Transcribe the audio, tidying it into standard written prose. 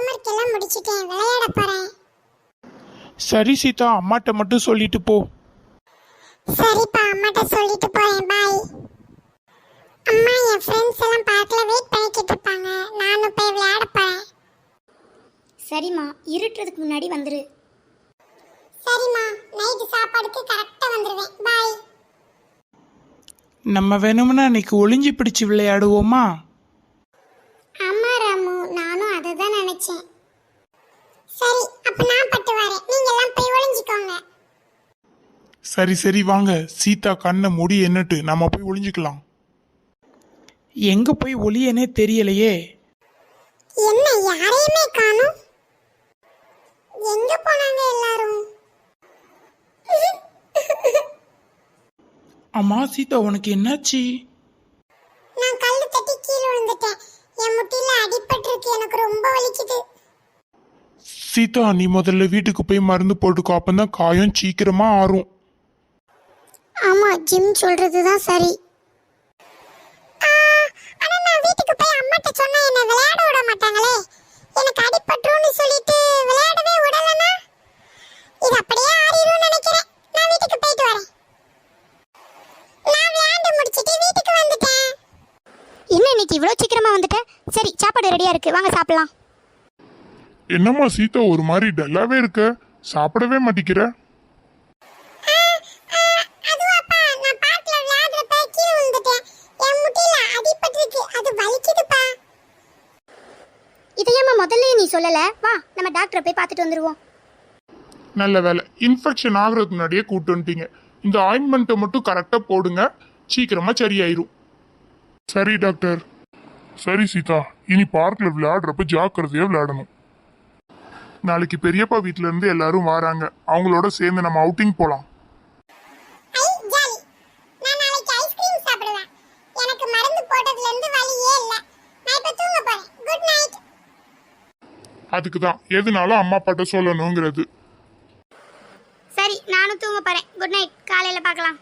Homework எல்லாம் முடிச்சிட்டேன், விளையாட போறேன். சரி சீதா, அம்மாட்ட மட்டும் சொல்லிட்டு போ. சரிப்பா, அம்மாட்ட சொல்லிட்டு போறேன். பாய். அம்மா, என் ஃப்ரெண்ட்ஸ் எல்லாம் பார்க்கல வெயிட் பண்ணிக்கிட்டு இருப்பாங்க. நானும் போய் விளையாட போறேன். சரிம்மா, இருட்டுறதுக்கு முன்னாடி வந்துரு. சரிம்மா, நைட்டு சாப்பாடுக்கு கரெக்டா வந்துருவேன். பாய். நம்ம வேணும்னா இன்னைக்கு ஒளிஞ்சு பிடிச்சு விளையாடுவோமா? ஆமா ராமு, நானும் அதை தான் நினைச்சேன். சரி, அப்ப நான் பட்டு வரேன், நீங்க எல்லாம் போய் ஒளிஞ்சுக்கோங்க. சரி சரி வாங்க, சீதா கண்ணை மூடி என்னட்டு நம்ம போய் ஒளிஞ்சுக்கலாம். எங்க போய் ஒளியனே தெரியலையே. என்ன, யாரையுமே காணோம்? எங்க போனாங்க எல்லாரும்? அம்மா சீதா, உனக்கு என்னாச்சு? நான் கல்லு தட்டி கீழே விழுந்துட்டேன். என் முட்டில அடிபட்டிருக்கு, எனக்கு ரொம்ப வலிக்குது. சீதா, நீ முதல்ல வீட்டுக்கு போய் மருந்து போட்டுக்கோ, அப்பதான் காயம் சீக்கிரமா ஆறும். ஆமா, ஜிம் சொல்றதுதான் சரி. ஆனா நான் வீட்டுக்கு போய் அம்மாட்ட சொன்னா என்ன விளையாட விட மாட்டாங்களே. எனக்கு அடிபட்டுருன்னு சொல்லிட்டு விளையாடவே விடலனா இது அப்படியே ஆறிரும் நினைக்கிறேன். நான் வீட்டுக்கு போயிட்டு வரேன். நான் விளையாண்டு முடிச்சிட்டு வீட்டுக்கு வந்துட்டேன். என்ன இன்னைக்கு இவ்வளோ சீக்கிரமா வந்துட்ட? சரி, சாப்பாடு ரெடியா இருக்கு, வாங்க சாப்பிடலாம். என்னம்மா சீதா, ஒரு மாதிரி டல்லாவே இருக்க, சாப்பிடவே மாட்டிக்கிற? அதுவாப்பா, நான் பார்க்ல விளையாடுறப்ப கீழே விழுந்துட்டேன். என் முட்டில அடிபட்டிருக்கு, அது வலிக்குதுப்பா. இதையம்மா முதல்ல நீ சொல்லல. வா, நம்ம டாக்டரை போய் பார்த்துட்டு வந்துருவோம். நல்ல வேலை, இன்ஃபெக்ஷன் ஆகுறதுக்கு முன்னாடியே கூட்டு வந்துட்டீங்க. இந்த ஆயின்மெண்ட்டை மட்டும் கரெக்டாக போடுங்க, சீக்கிரமா சரியாயிரும். சரி டாக்டர். சரி சீதா, இனி பார்க்கில் விளையாடுறப்ப ஜாக்கிரதையா விளையாடணும். நாளைக்கு பெரியப்பா வீட்ல இருந்து எல்லாரும் வராங்க, அவங்களோட சேர்ந்து நம்ம அவுட்டிங் போலாம். ஐ ஜாலி. நான் நாளைக்கு ஐஸ்கிரீம் சாப்பிடுவேன். எனக்கு மருந்து போட்டதுல இருந்து வலியே இல்ல. நான் இப்ப தூங்க போறேன். Good night. அதுக்கு தான் எதுனாலும் அம்மா அப்பாட்ட சொல்லணுங்கிறது. சரி, நானும் தூங்க போறேன். குட் நைட், காலையில பார்க்கலாம்.